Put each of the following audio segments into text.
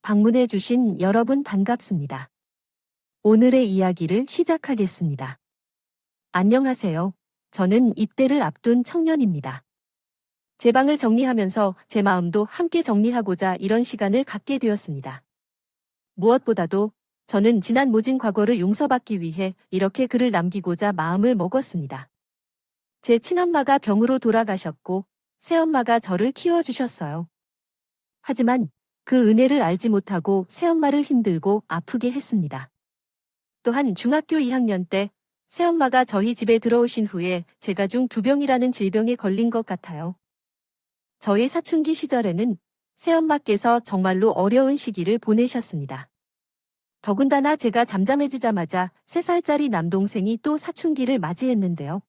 방문해주신 여러분 반갑습니다. 오늘의 이야기를 시작하겠습니다. 안녕하세요. 저는 입대를 앞둔 청년입니다. 제 방을 정리하면서 제 마음도 함께 정리하고자 이런 시간을 갖게 되었습니다. 무엇보다도 저는 지난 모진 과거를 용서받기 위해 이렇게 글을 남기고자 마음을 먹었습니다. 제 친엄마가 병으로 돌아가셨고 새엄마가 저를 키워주셨어요. 하지만 그 은혜를 알지 못하고 새엄마를 힘들고 아프게 했습니다. 또한 중학교 2학년 때 새엄마가 저희 집에 들어오신 후에 제가 중두병이라는 질병에 걸린 것 같아요. 저희 사춘기 시절에는 새엄마께서 정말로 어려운 시기를 보내셨습니다. 더군다나 제가 잠잠해지자마자 3살짜리 남동생이 또 사춘기를 맞이했는데요.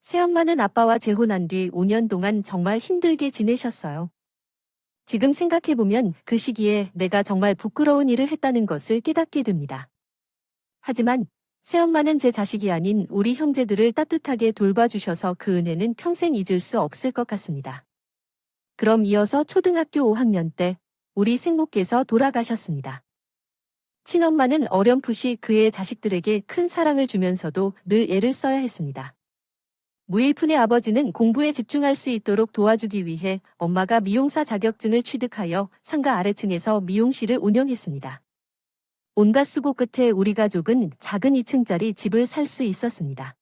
새엄마는 아빠와 재혼한 뒤 5년 동안 정말 힘들게 지내셨어요. 지금 생각해보면 그 시기에 내가 정말 부끄러운 일을 했다는 것을 깨닫게 됩니다. 하지만 새엄마는 제 자식이 아닌 우리 형제들을 따뜻하게 돌봐주셔서 그 은혜는 평생 잊을 수 없을 것 같습니다. 그럼 이어서 초등학교 5학년 때 우리 생모께서 돌아가셨습니다. 친엄마는 어렴풋이 그의 자식들에게 큰 사랑을 주면서도 늘 애를 써야 했습니다. 무일푼의 아버지는 공부에 집중할 수 있도록 도와주기 위해 엄마가 미용사 자격증을 취득하여 상가 아래층에서 미용실을 운영했습니다. 온갖 수고 끝에 우리 가족은 작은 2층짜리 집을 살 수 있었습니다.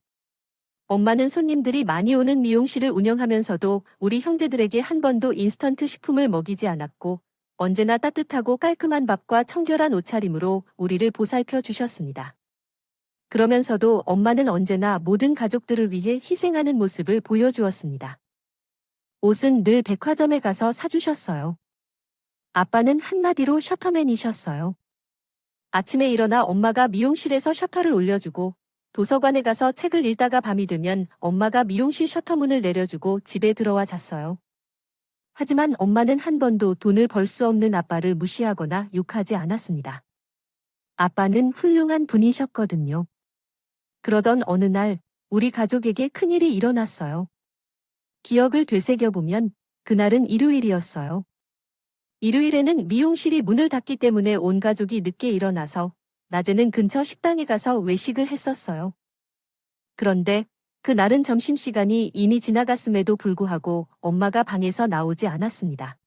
엄마는 손님들이 많이 오는 미용실을 운영하면서도 우리 형제들에게 한 번도 인스턴트 식품을 먹이지 않았고 언제나 따뜻하고 깔끔한 밥과 청결한 옷차림으로 우리를 보살펴 주셨습니다. 그러면서도 엄마는 언제나 모든 가족들을 위해 희생하는 모습을 보여주었습니다. 옷은 늘 백화점에 가서 사주셨어요. 아빠는 한마디로 셔터맨이셨어요. 아침에 일어나 엄마가 미용실에서 셔터를 올려주고 도서관에 가서 책을 읽다가 밤이 되면 엄마가 미용실 셔터문을 내려주고 집에 들어와 잤어요. 하지만 엄마는 한 번도 돈을 벌 수 없는 아빠를 무시하거나 욕하지 않았습니다. 아빠는 훌륭한 분이셨거든요. 그러던 어느 날 우리 가족에게 큰일이 일어났어요. 기억을 되새겨보면 그날은 일요일이었어요. 일요일에는 미용실이 문을 닫기 때문에 온 가족이 늦게 일어나서 낮에는 근처 식당에 가서 외식을 했었어요. 그런데 그날은 점심시간이 이미 지나갔음에도 불구하고 엄마가 방에서 나오지 않았습니다.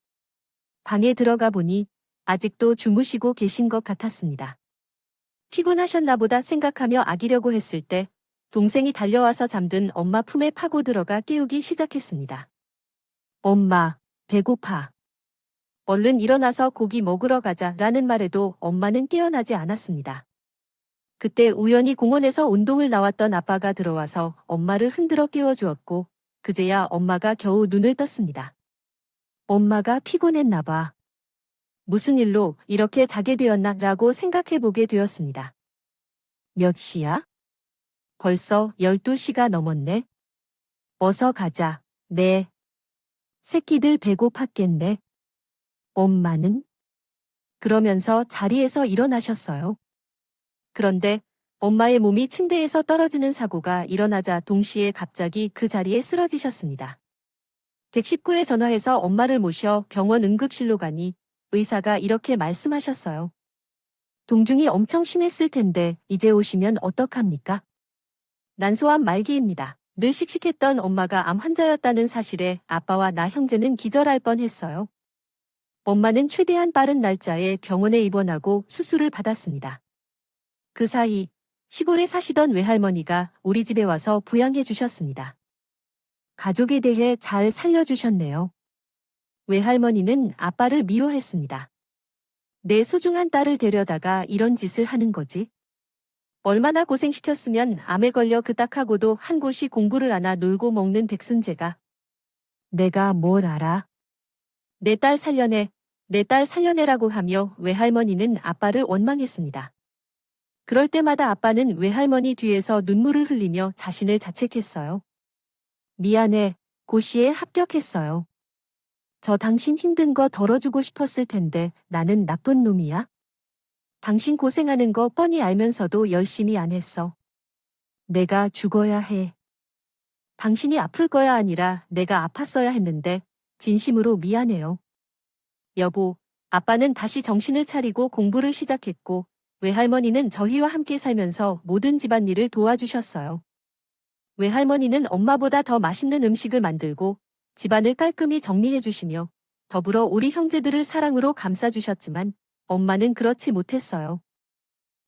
방에 들어가 보니 아직도 주무시고 계신 것 같았습니다. 피곤하셨나 보다 생각하며 아기려고 했을 때 동생이 달려와서 잠든 엄마 품에 파고 들어가 깨우기 시작했습니다. 엄마, 배고파. 얼른 일어나서 고기 먹으러 가자라는 말에도 엄마는 깨어나지 않았습니다. 그때 우연히 공원에서 운동을 나왔던 아빠가 들어와서 엄마를 흔들어 깨워주었고 그제야 엄마가 겨우 눈을 떴습니다. 엄마가 피곤했나 봐. 무슨 일로 이렇게 자게 되었나 라고 생각해보게 되었습니다. 몇 시야? 벌써 12시가 넘었네. 어서 가자. 네. 새끼들 배고팠겠네. 엄마는? 그러면서 자리에서 일어나셨어요. 그런데 엄마의 몸이 침대에서 떨어지는 사고가 일어나자 동시에 갑자기 그 자리에 쓰러지셨습니다. 119에 전화해서 엄마를 모셔 병원 응급실로 가니 의사가 이렇게 말씀하셨어요. 동중이 엄청 심했을 텐데 이제 오시면 어떡합니까? 난소암 말기입니다. 늘 씩씩했던 엄마가 암 환자였다는 사실에 아빠와 나 형제는 기절할 뻔했어요. 엄마는 최대한 빠른 날짜에 병원에 입원하고 수술을 받았습니다. 그 사이 시골에 사시던 외할머니가 우리 집에 와서 부양해 주셨습니다. 가족에 대해 잘 살려주셨네요. 외할머니는 아빠를 미워했습니다. 내 소중한 딸을 데려다가 이런 짓을 하는 거지. 얼마나 고생시켰으면 암에 걸려 그딱하고도 한 곳이 공부를 안 하 놀고 먹는 백순재가. 내가 뭘 알아? 내 딸 살려내, 내 딸 살려내라고 하며 외할머니는 아빠를 원망했습니다. 그럴 때마다 아빠는 외할머니 뒤에서 눈물을 흘리며 자신을 자책했어요. 미안해, 고시에 합격했어요. 저 당신 힘든 거 덜어주고 싶었을 텐데 나는 나쁜 놈이야? 당신 고생하는 거 뻔히 알면서도 열심히 안 했어. 내가 죽어야 해. 당신이 아플 거야 아니라 내가 아팠어야 했는데 진심으로 미안해요. 여보, 아빠는 다시 정신을 차리고 공부를 시작했고, 외할머니는 저희와 함께 살면서 모든 집안일을 도와주셨어요. 외할머니는 엄마보다 더 맛있는 음식을 만들고 집안을 깔끔히 정리해 주시며 더불어 우리 형제들을 사랑으로 감싸주셨지만 엄마는 그렇지 못했어요.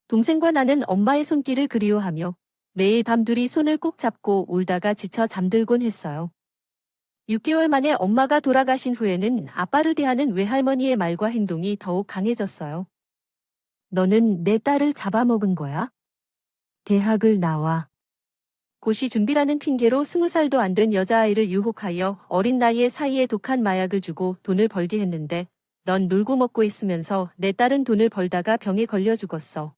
동생과 나는 엄마의 손길을 그리워하며 매일 밤 둘이 손을 꼭 잡고 울다가 지쳐 잠들곤 했어요. 6개월 만에 엄마가 돌아가신 후에는 아빠를 대하는 외할머니의 말과 행동이 더욱 강해졌어요. 너는 내 딸을 잡아먹은 거야? 대학을 나와. 고시 준비라는 핑계로 20살도 안 된 여자아이를 유혹하여 어린 나이에 사이에 독한 마약을 주고 돈을 벌게 했는데 넌 놀고 먹고 있으면서 내 딸은 돈을 벌다가 병에 걸려 죽었어.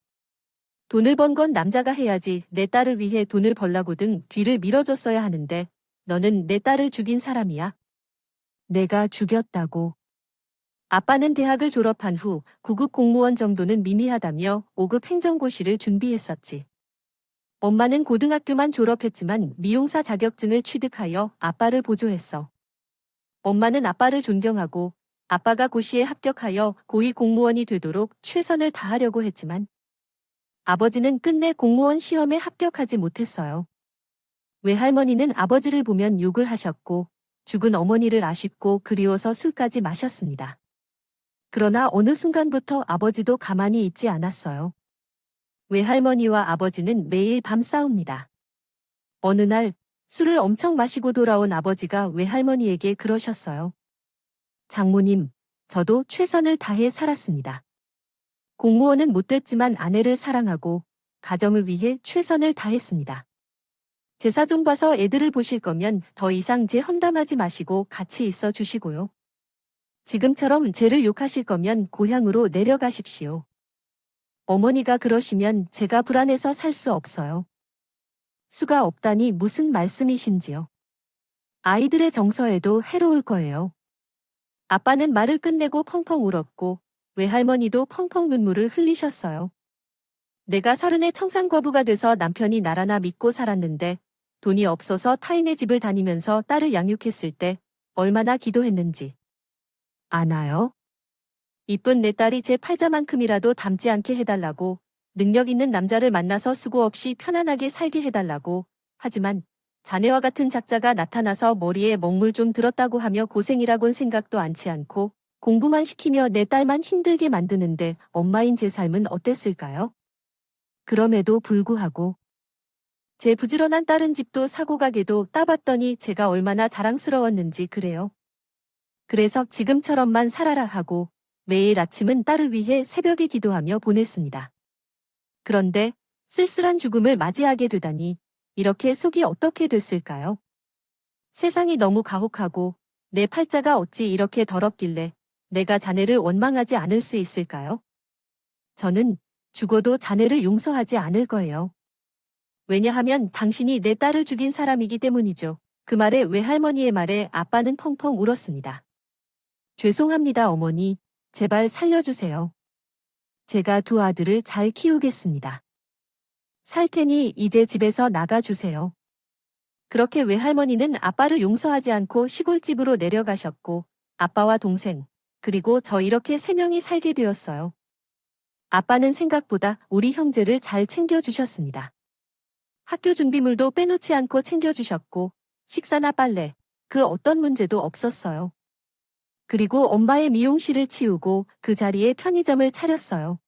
돈을 번 건 남자가 해야지 내 딸을 위해 돈을 벌라고 등 뒤를 밀어줬어야 하는데 너는 내 딸을 죽인 사람이야. 내가 죽였다고. 아빠는 대학을 졸업한 후 9급 공무원 정도는 미미하다며 5급 행정고시를 준비했었지. 엄마는 고등학교만 졸업했지만 미용사 자격증을 취득하여 아빠를 보조했어. 엄마는 아빠를 존경하고 아빠가 고시에 합격하여 고위 공무원이 되도록 최선을 다하려고 했지만 아버지는 끝내 공무원 시험에 합격하지 못했어요. 외할머니는 아버지를 보면 욕을 하셨고 죽은 어머니를 아쉽고 그리워서 술까지 마셨습니다. 그러나 어느 순간부터 아버지도 가만히 있지 않았어요. 외할머니와 아버지는 매일 밤 싸웁니다. 어느 날 술을 엄청 마시고 돌아온 아버지가 외할머니에게 그러셨어요. 장모님, 저도 최선을 다해 살았습니다. 공무원은 못 됐지만 아내를 사랑하고 가정을 위해 최선을 다했습니다. 제사 좀 봐서 애들을 보실 거면 더 이상 제 험담하지 마시고 같이 있어 주시고요. 지금처럼 쟤를 욕하실 거면 고향으로 내려가십시오. 어머니가 그러시면 제가 불안해서 살 수 없어요. 수가 없다니 무슨 말씀이신지요? 아이들의 정서에도 해로울 거예요. 아빠는 말을 끝내고 펑펑 울었고 외할머니도 펑펑 눈물을 흘리셨어요. 내가 30에 청산과부가 돼서 남편이 날 하나 믿고 살았는데 돈이 없어서 타인의 집을 다니면서 딸을 양육했을 때 얼마나 기도했는지. 아나요? 이쁜 내 딸이 제 팔자만큼이라도 닮지 않게 해달라고, 능력 있는 남자를 만나서 수고 없이 편안하게 살게 해달라고, 하지만 자네와 같은 작자가 나타나서 머리에 먹물 좀 들었다고 하며 고생이라곤 생각도 않지 않고 공부만 시키며 내 딸만 힘들게 만드는데 엄마인 제 삶은 어땠을까요? 그럼에도 불구하고 제 부지런한 딸은 집도 사고 가게도 따봤더니 제가 얼마나 자랑스러웠는지 그래요. 그래서 지금처럼만 살아라 하고 매일 아침은 딸을 위해 새벽에 기도하며 보냈습니다. 그런데 쓸쓸한 죽음을 맞이하게 되다니 이렇게 속이 어떻게 됐을까요? 세상이 너무 가혹하고 내 팔자가 어찌 이렇게 더럽길래 내가 자네를 원망하지 않을 수 있을까요? 저는 죽어도 자네를 용서하지 않을 거예요. 왜냐하면 당신이 내 딸을 죽인 사람이기 때문이죠. 그 말에 외할머니의 말에 아빠는 펑펑 울었습니다. 죄송합니다, 어머니. 제발 살려주세요. 제가 두 아들을 잘 키우겠습니다. 살 테니 이제 집에서 나가주세요. 그렇게 외할머니는 아빠를 용서하지 않고 시골집으로 내려가셨고 아빠와 동생, 그리고 저 이렇게 3명이 살게 되었어요. 아빠는 생각보다 우리 형제를 잘 챙겨주셨습니다. 학교 준비물도 빼놓지 않고 챙겨주셨고 식사나 빨래, 그 어떤 문제도 없었어요. 그리고 엄마의 미용실을 치우고 그 자리에 편의점을 차렸어요.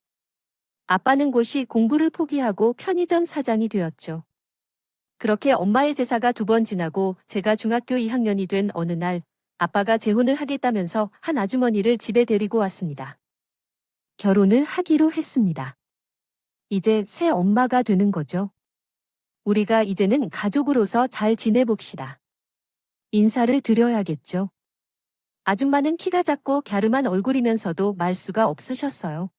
아빠는 곧이 공부를 포기하고 편의점 사장이 되었죠. 그렇게 엄마의 제사가 2번 지나고 제가 중학교 2학년이 된 어느 날 아빠가 재혼을 하겠다면서 한 아주머니를 집에 데리고 왔습니다. 결혼을 하기로 했습니다. 이제 새 엄마가 되는 거죠. 우리가 이제는 가족으로서 잘 지내봅시다. 인사를 드려야겠죠. 아줌마는 키가 작고 갸름한 얼굴이면서도 말수가 없으셨어요.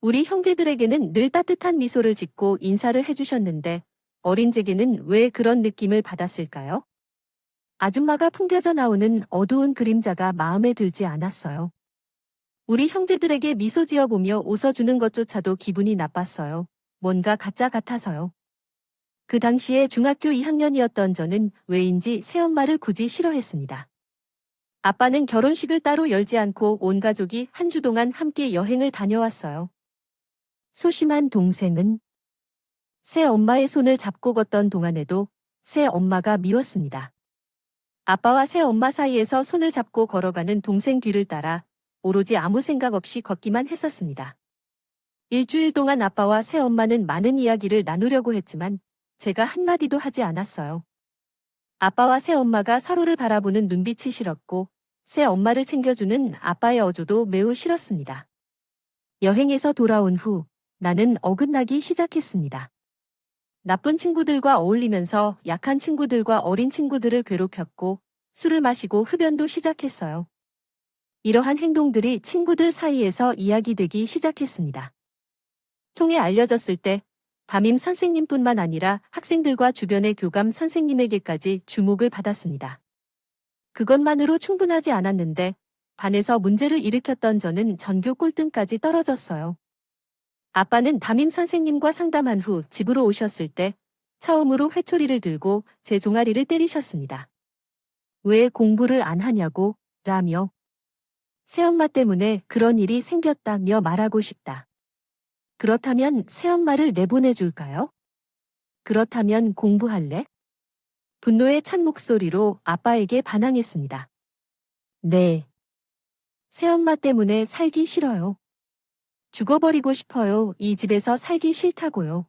우리 형제들에게는 늘 따뜻한 미소를 짓고 인사를 해주셨는데 어린 제게는 왜 그런 느낌을 받았을까요? 아줌마가 풍겨져 나오는 어두운 그림자가 마음에 들지 않았어요. 우리 형제들에게 미소 지어보며 웃어주는 것조차도 기분이 나빴어요. 뭔가 가짜 같아서요. 그 당시에 중학교 2학년이었던 저는 왜인지 새엄마를 굳이 싫어했습니다. 아빠는 결혼식을 따로 열지 않고 온 가족이 한 주 동안 함께 여행을 다녀왔어요. 소심한 동생은 새 엄마의 손을 잡고 걷던 동안에도 새 엄마가 미웠습니다. 아빠와 새 엄마 사이에서 손을 잡고 걸어가는 동생 뒤를 따라 오로지 아무 생각 없이 걷기만 했었습니다. 일주일 동안 아빠와 새 엄마는 많은 이야기를 나누려고 했지만 제가 한마디도 하지 않았어요. 아빠와 새 엄마가 서로를 바라보는 눈빛이 싫었고 새 엄마를 챙겨주는 아빠의 어조도 매우 싫었습니다. 여행에서 돌아온 후 나는 어긋나기 시작했습니다. 나쁜 친구들과 어울리면서 약한 친구들과 어린 친구들을 괴롭혔고 술을 마시고 흡연도 시작했어요. 이러한 행동들이 친구들 사이에서 이야기되기 시작했습니다. 통해 알려졌을 때 담임 선생님뿐만 아니라 학생들과 주변의 교감 선생님에게까지 주목을 받았습니다. 그것만으로 충분하지 않았는데 반에서 문제를 일으켰던 저는 전교 꼴등까지 떨어졌어요. 아빠는 담임 선생님과 상담한 후 집으로 오셨을 때 처음으로 회초리를 들고 제 종아리를 때리셨습니다. 왜 공부를 안 하냐고 라며 새엄마 때문에 그런 일이 생겼다며 말하고 싶다. 그렇다면 새엄마를 내보내줄까요? 그렇다면 공부할래? 분노에 찬 목소리로 아빠에게 반항했습니다. 네. 새엄마 때문에 살기 싫어요. 죽어버리고 싶어요. 이 집에서 살기 싫다고요.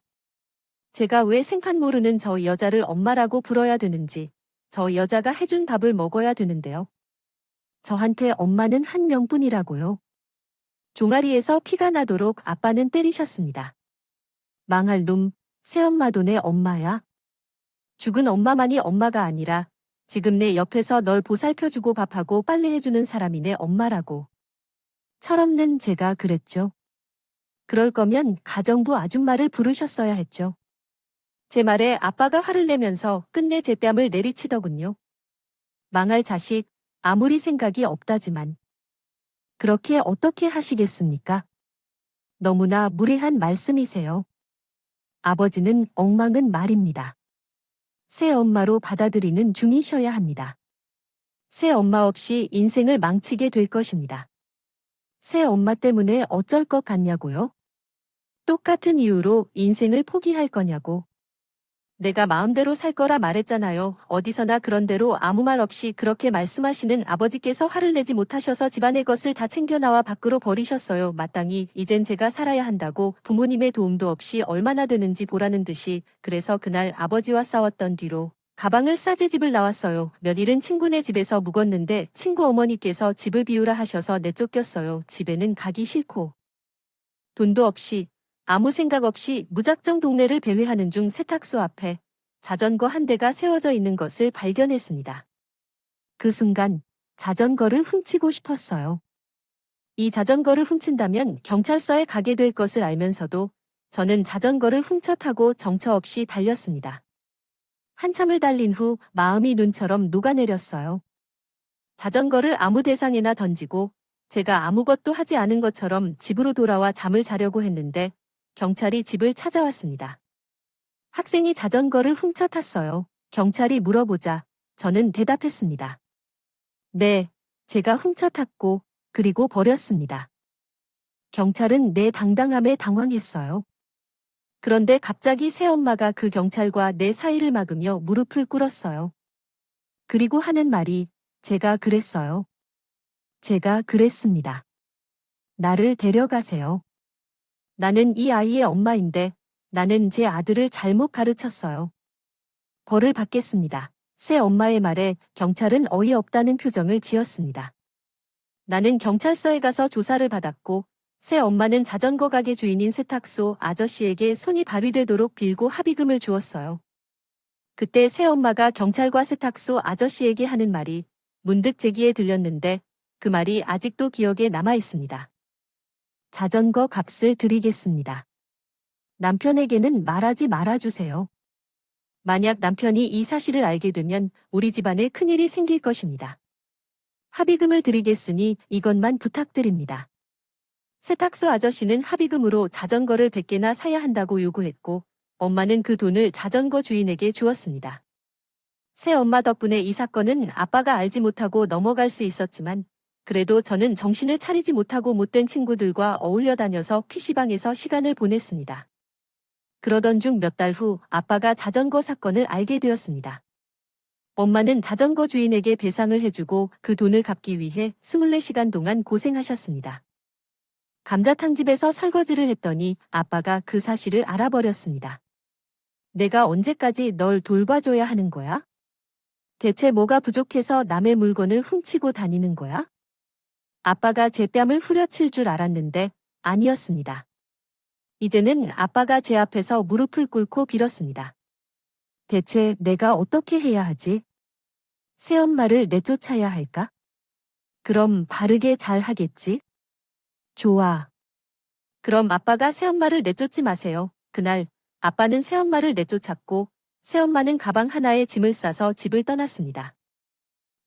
제가 왜 생판 모르는 저 여자를 엄마라고 불러야 되는지, 저 여자가 해준 밥을 먹어야 되는데요. 저한테 엄마는 한 명뿐이라고요. 종아리에서 피가 나도록 아빠는 때리셨습니다. 망할 놈, 새엄마도 내 엄마야. 죽은 엄마만이 엄마가 아니라 지금 내 옆에서 널 보살펴주고 밥하고 빨래해주는 사람이 내 엄마라고. 철없는 제가 그랬죠. 그럴 거면 가정부 아줌마를 부르셨어야 했죠. 제 말에 아빠가 화를 내면서 끝내 제 뺨을 내리치더군요. 망할 자식, 아무리 생각이 없다지만. 그렇게 어떻게 하시겠습니까? 너무나 무례한 말씀이세요. 아버지는 엉망은 말입니다. 새 엄마로 받아들이는 중이셔야 합니다. 새 엄마 없이 인생을 망치게 될 것입니다. 새 엄마 때문에 어쩔 것 같냐고요? 똑같은 이유로 인생을 포기할 거냐고. 내가 마음대로 살 거라 말했잖아요. 어디서나 그런 대로 아무 말 없이 그렇게 말씀하시는 아버지께서 화를 내지 못하셔서 집안의 것을 다 챙겨 나와 밖으로 버리셨어요. 마땅히 이젠 제가 살아야 한다고 부모님의 도움도 없이 얼마나 되는지 보라는 듯이. 그래서 그날 아버지와 싸웠던 뒤로 가방을 싸제 집을 나왔어요. 며칠은 친구네 집에서 묵었는데 친구 어머니께서 집을 비우라 하셔서 내쫓겼어요. 집에는 가기 싫고 돈도 없이 아무 생각 없이 무작정 동네를 배회하는 중 세탁소 앞에 자전거 한 대가 세워져 있는 것을 발견했습니다. 그 순간 자전거를 훔치고 싶었어요. 이 자전거를 훔친다면 경찰서에 가게 될 것을 알면서도 저는 자전거를 훔쳐 타고 정처 없이 달렸습니다. 한참을 달린 후 마음이 눈처럼 녹아내렸어요. 자전거를 아무 대상에나 던지고 제가 아무것도 하지 않은 것처럼 집으로 돌아와 잠을 자려고 했는데 경찰이 집을 찾아왔습니다. 학생이 자전거를 훔쳐 탔어요. 경찰이 물어보자 저는 대답했습니다. 네, 제가 훔쳐 탔고 그리고 버렸습니다. 경찰은 내 당당함에 당황했어요. 그런데 갑자기 새엄마가 그 경찰과 내 사이를 막으며 무릎을 꿇었어요. 그리고 하는 말이 제가 그랬어요. 제가 그랬습니다. 나를 데려가세요. 나는 이 아이의 엄마인데 나는 제 아들을 잘못 가르쳤어요. 벌을 받겠습니다. 새 엄마의 말에 경찰은 어이없다는 표정을 지었습니다. 나는 경찰서에 가서 조사를 받았고 새 엄마는 자전거 가게 주인인 세탁소 아저씨에게 손이 발휘되도록 빌고 합의금을 주었어요. 그때 새 엄마가 경찰과 세탁소 아저씨에게 하는 말이 문득 제 귀에 들렸는데 그 말이 아직도 기억에 남아 있습니다. 자전거 값을 드리겠습니다. 남편에게는 말하지 말아주세요. 만약 남편이 이 사실을 알게 되면 우리 집안에 큰일이 생길 것입니다. 합의금을 드리겠으니 이것만 부탁드립니다. 세탁소 아저씨는 합의금으로 자전거를 100개나 사야 한다고 요구했고 엄마는 그 돈을 자전거 주인에게 주었습니다. 새엄마 덕분에 이 사건은 아빠가 알지 못하고 넘어갈 수 있었지만 그래도 저는 정신을 차리지 못하고 못된 친구들과 어울려 다녀서 PC방에서 시간을 보냈습니다. 그러던 중 몇 달 후 아빠가 자전거 사건을 알게 되었습니다. 엄마는 자전거 주인에게 배상을 해주고 그 돈을 갚기 위해 24시간 동안 고생하셨습니다. 감자탕집에서 설거지를 했더니 아빠가 그 사실을 알아버렸습니다. 내가 언제까지 널 돌봐줘야 하는 거야? 대체 뭐가 부족해서 남의 물건을 훔치고 다니는 거야? 아빠가 제 뺨을 후려칠 줄 알았는데 아니었습니다. 이제는 아빠가 제 앞에서 무릎을 꿇고 빌었습니다. 대체 내가 어떻게 해야 하지? 새엄마를 내쫓아야 할까? 그럼 바르게 잘 하겠지? 좋아. 그럼 아빠가 새엄마를 내쫓지 마세요. 그날 아빠는 새엄마를 내쫓았고 새엄마는 가방 하나에 짐을 싸서 집을 떠났습니다.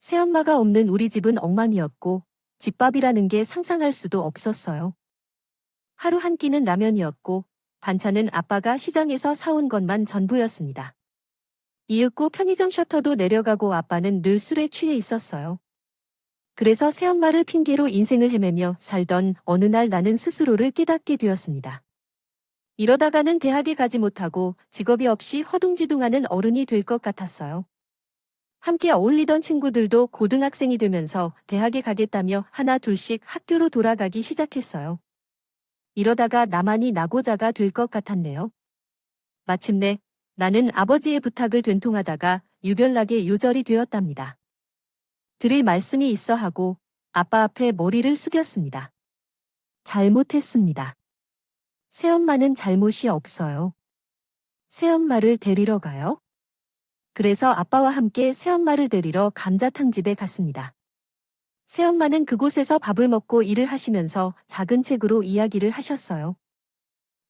새엄마가 없는 우리 집은 엉망이었고 집밥이라는 게 상상할 수도 없었어요. 하루 한 끼는 라면이었고 반찬은 아빠가 시장에서 사온 것만 전부였습니다. 이윽고 편의점 셔터도 내려가고 아빠는 늘 술에 취해 있었어요. 그래서 새엄마를 핑계로 인생을 헤매며 살던 어느 날 나는 스스로를 깨닫게 되었습니다. 이러다가는 대학에 가지 못하고 직업이 없이 허둥지둥하는 어른이 될 것 같았어요. 함께 어울리던 친구들도 고등학생이 되면서 대학에 가겠다며 하나 둘씩 학교로 돌아가기 시작했어요. 이러다가 나만이 낙오자가 될 것 같았네요. 마침내 나는 아버지의 부탁을 된통하다가 유별나게 요절이 되었답니다. 드릴 말씀이 있어 하고 아빠 앞에 머리를 숙였습니다. 잘못했습니다. 새엄마는 잘못이 없어요. 새엄마를 데리러 가요? 그래서 아빠와 함께 새엄마를 데리러 감자탕집에 갔습니다. 새엄마는 그곳에서 밥을 먹고 일을 하시면서 작은 책으로 이야기를 하셨어요.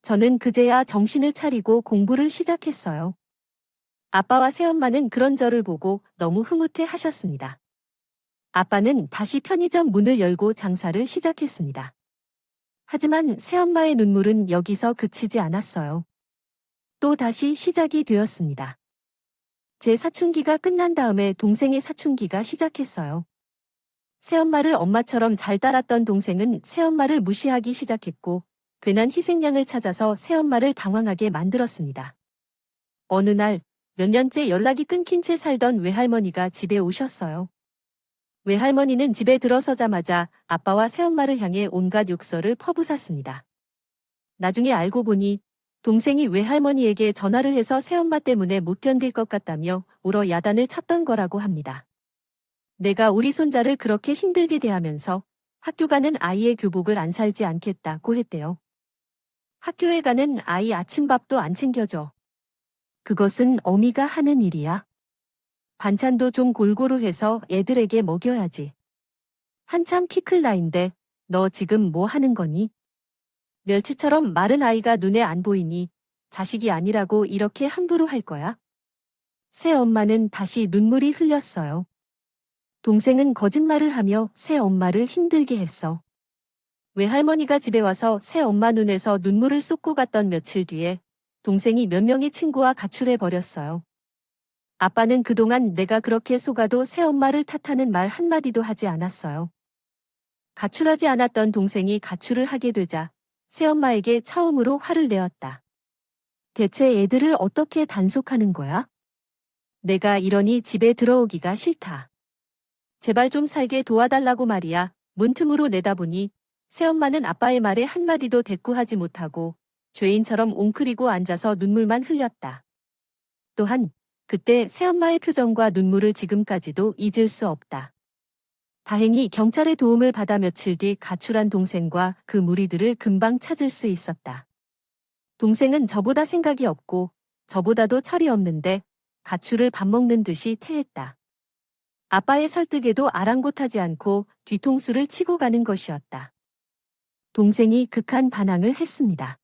저는 그제야 정신을 차리고 공부를 시작했어요. 아빠와 새엄마는 그런 저를 보고 너무 흐뭇해 하셨습니다. 아빠는 다시 편의점 문을 열고 장사를 시작했습니다. 하지만 새엄마의 눈물은 여기서 그치지 않았어요. 또 다시 시작이 되었습니다. 제 사춘기가 끝난 다음에 동생의 사춘기가 시작했어요. 새엄마를 엄마처럼 잘 따랐던 동생은 새엄마를 무시하기 시작했고 괜한 희생양을 찾아서 새엄마를 당황하게 만들었습니다. 어느 날 몇 년째 연락이 끊긴 채 살던 외할머니가 집에 오셨어요. 외할머니는 집에 들어서자마자 아빠와 새엄마를 향해 온갖 욕설을 퍼부었습니다. 나중에 알고 보니 동생이 외할머니에게 전화를 해서 새엄마 때문에 못 견딜 것 같다며 울어 야단을 쳤던 거라고 합니다. 내가 우리 손자를 그렇게 힘들게 대하면서 학교 가는 아이의 교복을 안 살지 않겠다고 했대요. 학교에 가는 아이 아침밥도 안 챙겨줘. 그것은 어미가 하는 일이야. 반찬도 좀 골고루 해서 애들에게 먹여야지. 한참 키 클 나인데 너 지금 뭐 하는 거니? 멸치처럼 마른 아이가 눈에 안 보이니 자식이 아니라고 이렇게 함부로 할 거야? 새엄마는 다시 눈물이 흘렸어요. 동생은 거짓말을 하며 새엄마를 힘들게 했어. 외할머니가 집에 와서 새엄마 눈에서 눈물을 쏟고 갔던 며칠 뒤에 동생이 몇 명의 친구와 가출해 버렸어요. 아빠는 그동안 내가 그렇게 속아도 새엄마를 탓하는 말 한마디도 하지 않았어요. 가출하지 않았던 동생이 가출을 하게 되자 새엄마에게 처음으로 화를 내었다. 대체 애들을 어떻게 단속하는 거야? 내가 이러니 집에 들어오기가 싫다. 제발 좀 살게 도와달라고 말이야. 문틈으로 내다보니 새엄마는 아빠의 말에 한마디도 대꾸하지 못하고 죄인처럼 웅크리고 앉아서 눈물만 흘렸다. 또한 그때 새엄마의 표정과 눈물을 지금까지도 잊을 수 없다. 다행히 경찰의 도움을 받아 며칠 뒤 가출한 동생과 그 무리들을 금방 찾을 수 있었다. 동생은 저보다 생각이 없고 저보다도 철이 없는데 가출을 밥 먹는 듯이 태했다. 아빠의 설득에도 아랑곳하지 않고 뒤통수를 치고 가는 것이었다. 동생이 극한 반항을 했습니다.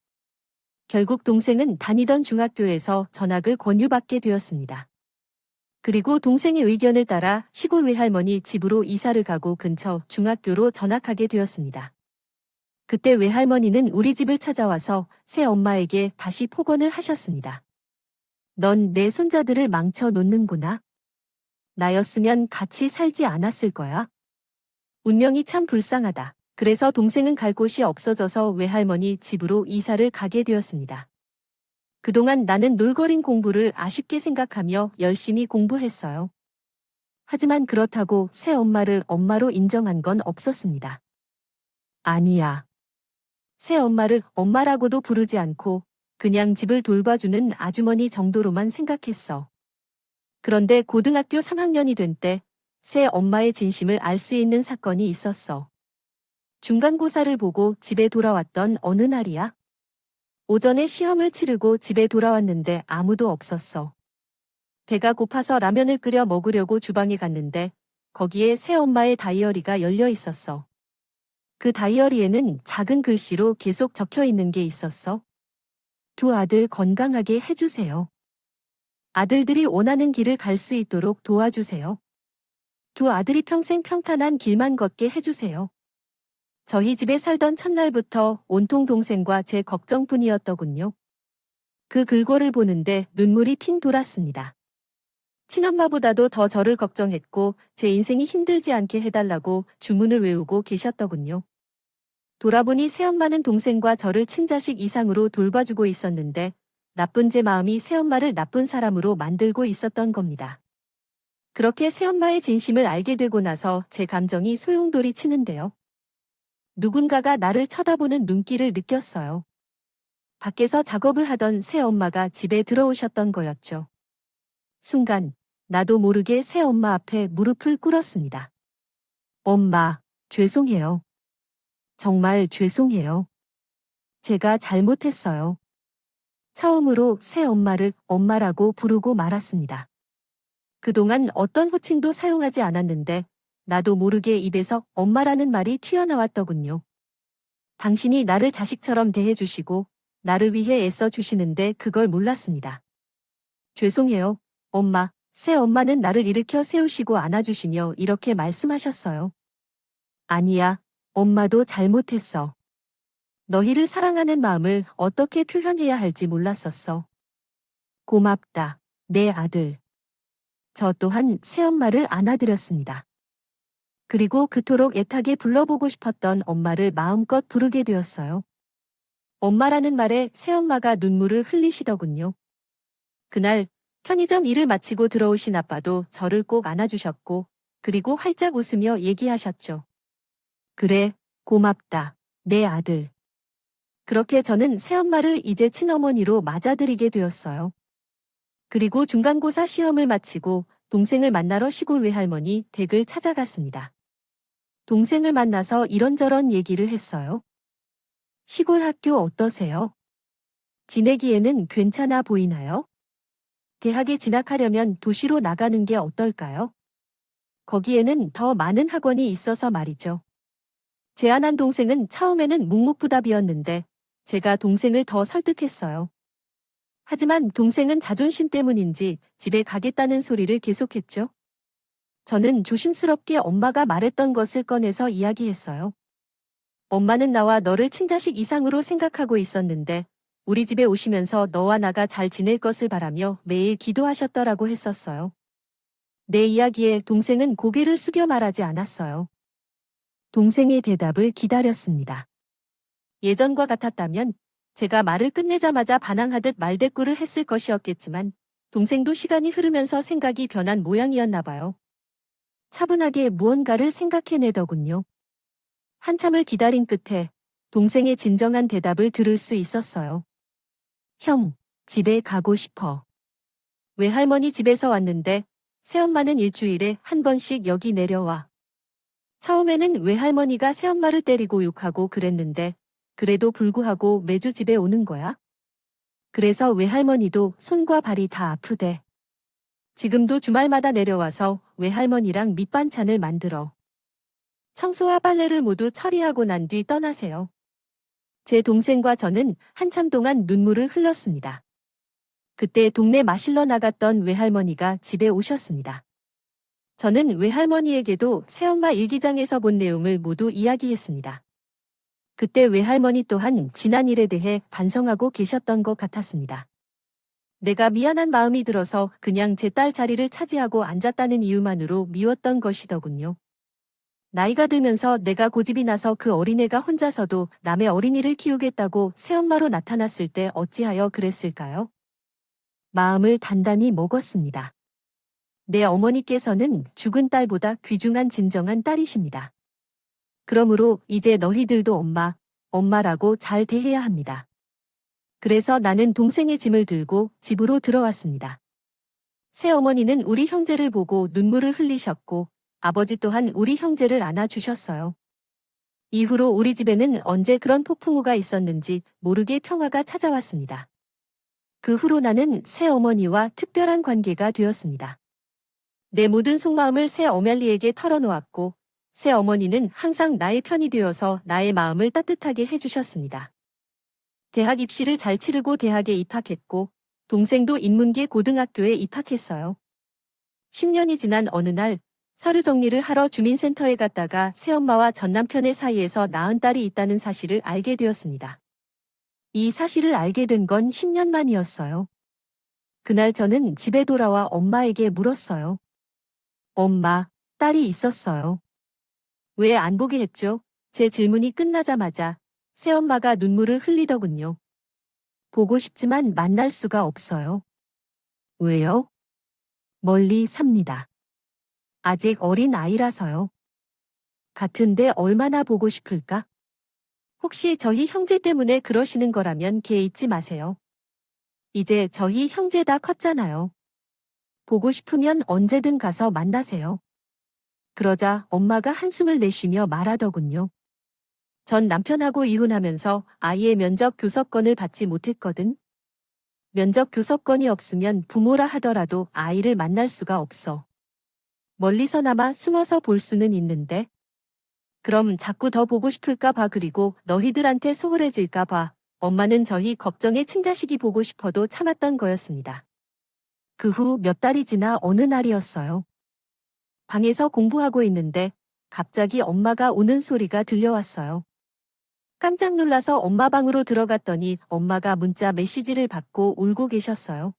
결국 동생은 다니던 중학교에서 전학을 권유받게 되었습니다. 그리고 동생의 의견을 따라 시골 외할머니 집으로 이사를 가고 근처 중학교로 전학하게 되었습니다. 그때 외할머니는 우리 집을 찾아와서 새엄마에게 다시 폭언을 하셨습니다. 넌 내 손자들을 망쳐 놓는구나. 나였으면 같이 살지 않았을 거야. 운명이 참 불쌍하다. 그래서 동생은 갈 곳이 없어져서 외할머니 집으로 이사를 가게 되었습니다. 그동안 나는 놀거린 공부를 아쉽게 생각하며 열심히 공부했어요. 하지만 그렇다고 새 엄마를 엄마로 인정한 건 없었습니다. 아니야. 새 엄마를 엄마라고도 부르지 않고 그냥 집을 돌봐주는 아주머니 정도로만 생각했어. 그런데 고등학교 3학년이 된 때 새 엄마의 진심을 알 수 있는 사건이 있었어. 중간고사를 보고 집에 돌아왔던 어느 날이야. 오전에 시험을 치르고 집에 돌아왔는데 아무도 없었어. 배가 고파서 라면을 끓여 먹으려고 주방에 갔는데 거기에 새엄마의 다이어리가 열려 있었어. 그 다이어리에는 작은 글씨로 계속 적혀 있는 게 있었어. 두 아들 건강하게 해주세요. 아들들이 원하는 길을 갈 수 있도록 도와주세요. 두 아들이 평생 평탄한 길만 걷게 해주세요. 저희 집에 살던 첫날부터 온통 동생과 제 걱정뿐이었더군요. 그 글꼴을 보는데 눈물이 핑 돌았습니다. 친엄마보다도 더 저를 걱정했고 제 인생이 힘들지 않게 해달라고 주문을 외우고 계셨더군요. 돌아보니 새엄마는 동생과 저를 친자식 이상으로 돌봐주고 있었는데 나쁜 제 마음이 새엄마를 나쁜 사람으로 만들고 있었던 겁니다. 그렇게 새엄마의 진심을 알게 되고 나서 제 감정이 소용돌이 치는데요. 누군가가 나를 쳐다보는 눈길을 느꼈어요. 밖에서 작업을 하던 새엄마가 집에 들어오셨던 거였죠. 순간 나도 모르게 새엄마 앞에 무릎을 꿇었습니다. 엄마, 죄송해요. 정말 죄송해요. 제가 잘못했어요. 처음으로 새엄마를 엄마라고 부르고 말았습니다. 그동안 어떤 호칭도 사용하지 않았는데 나도 모르게 입에서 엄마라는 말이 튀어나왔더군요. 당신이 나를 자식처럼 대해주시고 나를 위해 애써주시는데 그걸 몰랐습니다. 죄송해요, 엄마. 새엄마는 나를 일으켜 세우시고 안아주시며 이렇게 말씀하셨어요. 아니야, 엄마도 잘못했어. 너희를 사랑하는 마음을 어떻게 표현해야 할지 몰랐었어. 고맙다, 내 아들. 저 또한 새엄마를 안아드렸습니다. 그리고 그토록 애타게 불러보고 싶었던 엄마를 마음껏 부르게 되었어요. 엄마라는 말에 새엄마가 눈물을 흘리시더군요. 그날 편의점 일을 마치고 들어오신 아빠도 저를 꼭 안아주셨고 그리고 활짝 웃으며 얘기하셨죠. 그래, 고맙다, 내 아들. 그렇게 저는 새엄마를 이제 친어머니로 맞아들이게 되었어요. 그리고 중간고사 시험을 마치고 동생을 만나러 시골 외할머니 댁을 찾아갔습니다. 동생을 만나서 이런저런 얘기를 했어요. 시골 학교 어떠세요? 지내기에는 괜찮아 보이나요? 대학에 진학하려면 도시로 나가는 게 어떨까요? 거기에는 더 많은 학원이 있어서 말이죠. 제안한 동생은 처음에는 묵묵부답이었는데 제가 동생을 더 설득했어요. 하지만 동생은 자존심 때문인지 집에 가겠다는 소리를 계속했죠. 저는 조심스럽게 엄마가 말했던 것을 꺼내서 이야기했어요. 엄마는 나와 너를 친자식 이상으로 생각하고 있었는데 우리 집에 오시면서 너와 나가 잘 지낼 것을 바라며 매일 기도하셨더라고 했었어요. 내 이야기에 동생은 고개를 숙여 말하지 않았어요. 동생의 대답을 기다렸습니다. 예전과 같았다면 제가 말을 끝내자마자 반항하듯 말대꾸를 했을 것이었겠지만 동생도 시간이 흐르면서 생각이 변한 모양이었나 봐요. 차분하게 무언가를 생각해내더군요. 한참을 기다린 끝에 동생의 진정한 대답을 들을 수 있었어요. 형, 집에 가고 싶어. 외할머니 집에서 왔는데 새엄마는 일주일에 한 번씩 여기 내려와. 처음에는 외할머니가 새엄마를 때리고 욕하고 그랬는데 그래도 불구하고 매주 집에 오는 거야. 그래서 외할머니도 손과 발이 다 아프대. 지금도 주말마다 내려와서 외할머니랑 밑반찬을 만들어. 청소와 빨래를 모두 처리하고 난 뒤 떠나세요. 제 동생과 저는 한참 동안 눈물을 흘렸습니다. 그때 동네 마실러 나갔던 외할머니가 집에 오셨습니다. 저는 외할머니에게도 새엄마 일기장에서 본 내용을 모두 이야기했습니다. 그때 외할머니 또한 지난 일에 대해 반성하고 계셨던 것 같았습니다. 내가 미안한 마음이 들어서 그냥 제 딸 자리를 차지하고 앉았다는 이유만으로 미웠던 것이더군요. 나이가 들면서 내가 고집이 나서 그 어린애가 혼자서도 남의 어린이를 키우겠다고 새엄마로 나타났을 때 어찌하여 그랬을까요? 마음을 단단히 먹었습니다. 내 어머니께서는 죽은 딸보다 귀중한 진정한 딸이십니다. 그러므로 이제 너희들도 엄마라고 잘 대해야 합니다. 그래서 나는 동생의 짐을 들고 집으로 들어왔습니다. 새어머니는 우리 형제를 보고 눈물을 흘리셨고 아버지 또한 우리 형제를 안아주셨어요. 이후로 우리 집에는 언제 그런 폭풍우가 있었는지 모르게 평화가 찾아왔습니다. 그 후로 나는 새어머니와 특별한 관계가 되었습니다. 내 모든 속마음을 새어멜리에게 털어놓았고 새어머니는 항상 나의 편이 되어서 나의 마음을 따뜻하게 해주셨습니다. 대학 입시를 잘 치르고 대학에 입학했고 동생도 인문계 고등학교에 입학했어요. 10년이 지난 어느 날 서류 정리를 하러 주민센터에 갔다가 새엄마와 전 남편의 사이에서 낳은 딸이 있다는 사실을 알게 되었습니다. 이 사실을 알게 된 건 10년 만이었어요. 그날 저는 집에 돌아와 엄마에게 물었어요. 엄마, 딸이 있었어요. 왜 안 보게 했죠? 제 질문이 끝나자마자 새엄마가 눈물을 흘리더군요. 보고 싶지만 만날 수가 없어요. 왜요? 멀리 삽니다. 아직 어린 아이라서요. 같은데 얼마나 보고 싶을까? 혹시 저희 형제 때문에 그러시는 거라면 개 잊지 마세요. 이제 저희 형제 다 컸잖아요. 보고 싶으면 언제든 가서 만나세요. 그러자 엄마가 한숨을 내쉬며 말하더군요. 전 남편하고 이혼하면서 아이의 면접 교섭권을 받지 못했거든. 면접 교섭권이 없으면 부모라 하더라도 아이를 만날 수가 없어. 멀리서나마 숨어서 볼 수는 있는데. 그럼 자꾸 더 보고 싶을까 봐 그리고 너희들한테 소홀해질까 봐 엄마는 저희 걱정에 친자식이 보고 싶어도 참았던 거였습니다. 그 후 몇 달이 지나 어느 날이었어요. 방에서 공부하고 있는데 갑자기 엄마가 우는 소리가 들려왔어요. 깜짝 놀라서 엄마 방으로 들어갔더니 엄마가 문자 메시지를 받고 울고 계셨어요.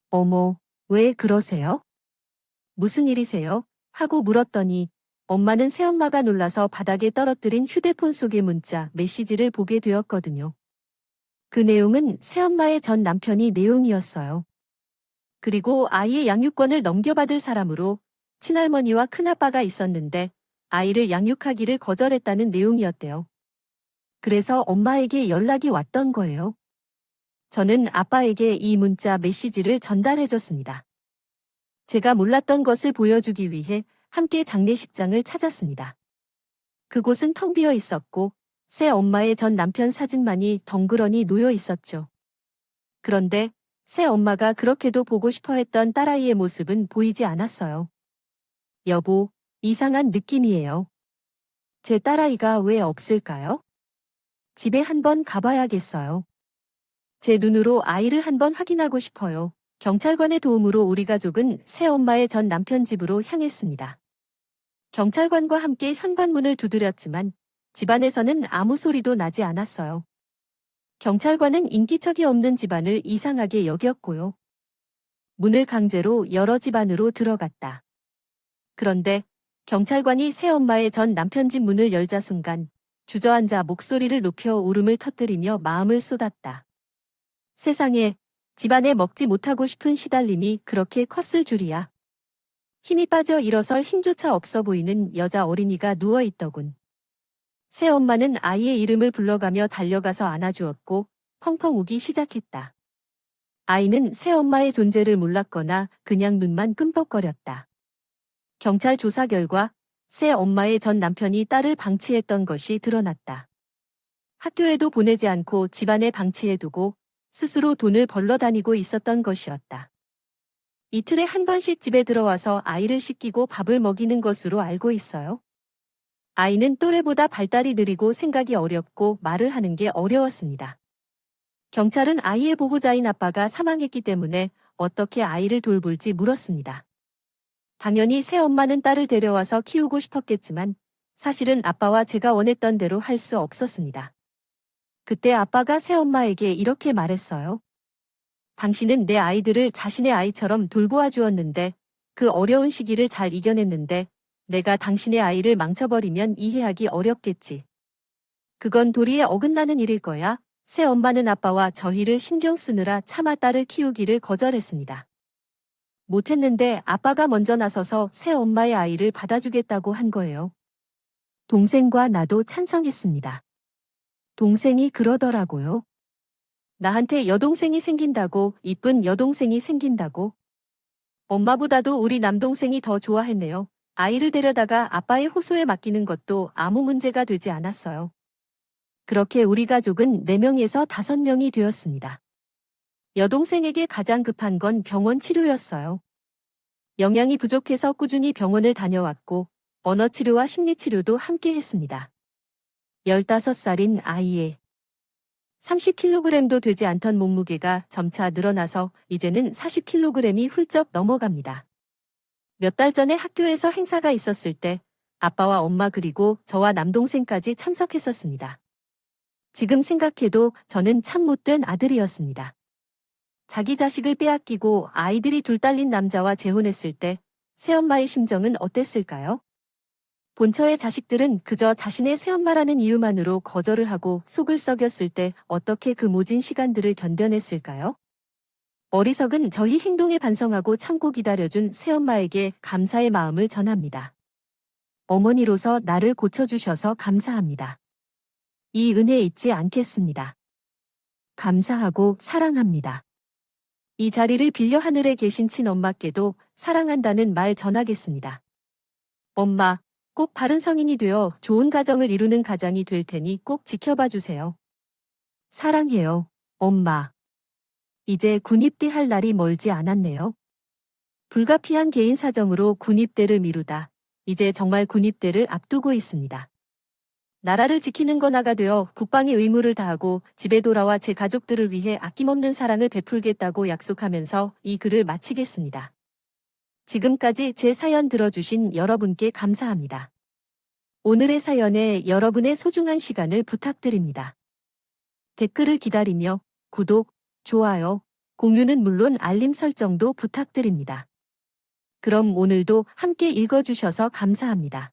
어머, 왜 그러세요? 무슨 일이세요? 하고 물었더니 엄마는 새엄마가 놀라서 바닥에 떨어뜨린 휴대폰 속의 문자 메시지를 보게 되었거든요. 그 내용은 새엄마의 전 남편이 내용이었어요. 그리고 아이의 양육권을 넘겨받을 사람으로 친할머니와 큰아빠가 있었는데 아이를 양육하기를 거절했다는 내용이었대요. 그래서 엄마에게 연락이 왔던 거예요. 저는 아빠에게 이 문자 메시지를 전달해줬습니다. 제가 몰랐던 것을 보여주기 위해 함께 장례식장을 찾았습니다. 그곳은 텅 비어 있었고 새 엄마의 전 남편 사진만이 덩그러니 놓여 있었죠. 그런데 새 엄마가 그렇게도 보고 싶어 했던 딸아이의 모습은 보이지 않았어요. 여보, 이상한 느낌이에요. 제 딸아이가 왜 없을까요? 집에 한번 가봐야겠어요. 제 눈으로 아이를 한번 확인하고 싶어요. 경찰관의 도움으로 우리 가족은 새엄마의 전 남편 집으로 향했습니다. 경찰관과 함께 현관문을 두드렸지만 집안에서는 아무 소리도 나지 않았어요. 경찰관은 인기척이 없는 집안을 이상하게 여겼고요. 문을 강제로 열어 집 안으로 들어갔다. 그런데 경찰관이 새엄마의 전 남편 집 문을 열자 순간 주저앉아 목소리를 높여 울음을 터뜨리며 마음을 쏟았다. 세상에, 집안에 먹지 못하고 싶은 시달림이 그렇게 컸을 줄이야. 힘이 빠져 일어설 힘조차 없어 보이는 여자 어린이가 누워있더군. 새엄마는 아이의 이름을 불러가며 달려가서 안아주었고 펑펑 우기 시작했다. 아이는 새엄마의 존재를 몰랐거나 그냥 눈만 끔뻑거렸다. 경찰 조사 결과 새엄마의 전 남편이 딸을 방치했던 것이 드러났다. 학교에도 보내지 않고 집안에 방치해두고 스스로 돈을 벌러 다니고 있었던 것이었다. 이틀에 한 번씩 집에 들어와서 아이를 씻기고 밥을 먹이는 것으로 알고 있어요. 아이는 또래보다 발달이 느리고 생각이 어렵고 말을 하는 게 어려웠습니다. 경찰은 아이의 보호자인 아빠가 사망했기 때문에 어떻게 아이를 돌볼지 물었습니다. 당연히 새엄마는 딸을 데려와서 키우고 싶었겠지만 사실은 아빠와 제가 원했던 대로 할 수 없었습니다. 그때 아빠가 새엄마에게 이렇게 말했어요. 당신은 내 아이들을 자신의 아이처럼 돌보아 주었는데 그 어려운 시기를 잘 이겨냈는데 내가 당신의 아이를 망쳐버리면 이해하기 어렵겠지. 그건 도리에 어긋나는 일일 거야. 새 엄마는 아빠와 저희를 신경 쓰느라 차마 딸을 키우기를 거절했습니다. 못했는데 아빠가 먼저 나서서 새 엄마의 아이를 받아주겠다고 한 거예요. 동생과 나도 찬성했습니다. 동생이 그러더라고요. 나한테 여동생이 생긴다고, 이쁜 여동생이 생긴다고. 엄마보다도 우리 남동생이 더 좋아했네요. 아이를 데려다가 아빠의 호소에 맡기는 것도 아무 문제가 되지 않았어요. 그렇게 우리 가족은 4명에서 5명이 되었습니다. 여동생에게 가장 급한 건 병원 치료였어요. 영양이 부족해서 꾸준히 병원을 다녀왔고 언어 치료와 심리 치료도 함께 했습니다. 15살인 아이의 30kg도 되지 않던 몸무게가 점차 늘어나서 이제는 40kg이 훌쩍 넘어갑니다. 몇 달 전에 학교에서 행사가 있었을 때 아빠와 엄마 그리고 저와 남동생까지 참석했었습니다. 지금 생각해도 저는 참 못된 아들이었습니다. 자기 자식을 빼앗기고 아이들이 둘 딸린 남자와 재혼했을 때 새엄마의 심정은 어땠을까요? 본처의 자식들은 그저 자신의 새엄마라는 이유만으로 거절을 하고 속을 썩였을 때 어떻게 그 모진 시간들을 견뎌냈을까요? 어리석은 저희 행동에 반성하고 참고 기다려준 새엄마에게 감사의 마음을 전합니다. 어머니로서 나를 고쳐주셔서 감사합니다. 이 은혜 잊지 않겠습니다. 감사하고 사랑합니다. 이 자리를 빌려 하늘에 계신 친엄마께도 사랑한다는 말 전하겠습니다. 엄마, 꼭 바른 성인이 되어 좋은 가정을 이루는 가장이 될 테니 꼭 지켜봐 주세요. 사랑해요, 엄마. 이제 군입대 할 날이 멀지 않았네요. 불가피한 개인 사정으로 군입대를 미루다 이제 정말 군입대를 앞두고 있습니다. 나라를 지키는 건아가 되어 국방의 의무를 다하고 집에 돌아와 제 가족들을 위해 아낌없는 사랑을 베풀겠다고 약속하면서 이 글을 마치겠습니다. 지금까지 제 사연 들어주신 여러분께 감사합니다. 오늘의 사연에 여러분의 소중한 시간을 부탁드립니다. 댓글을 기다리며 구독, 좋아요, 공유는 물론 알림 설정도 부탁드립니다. 그럼 오늘도 함께 읽어주셔서 감사합니다.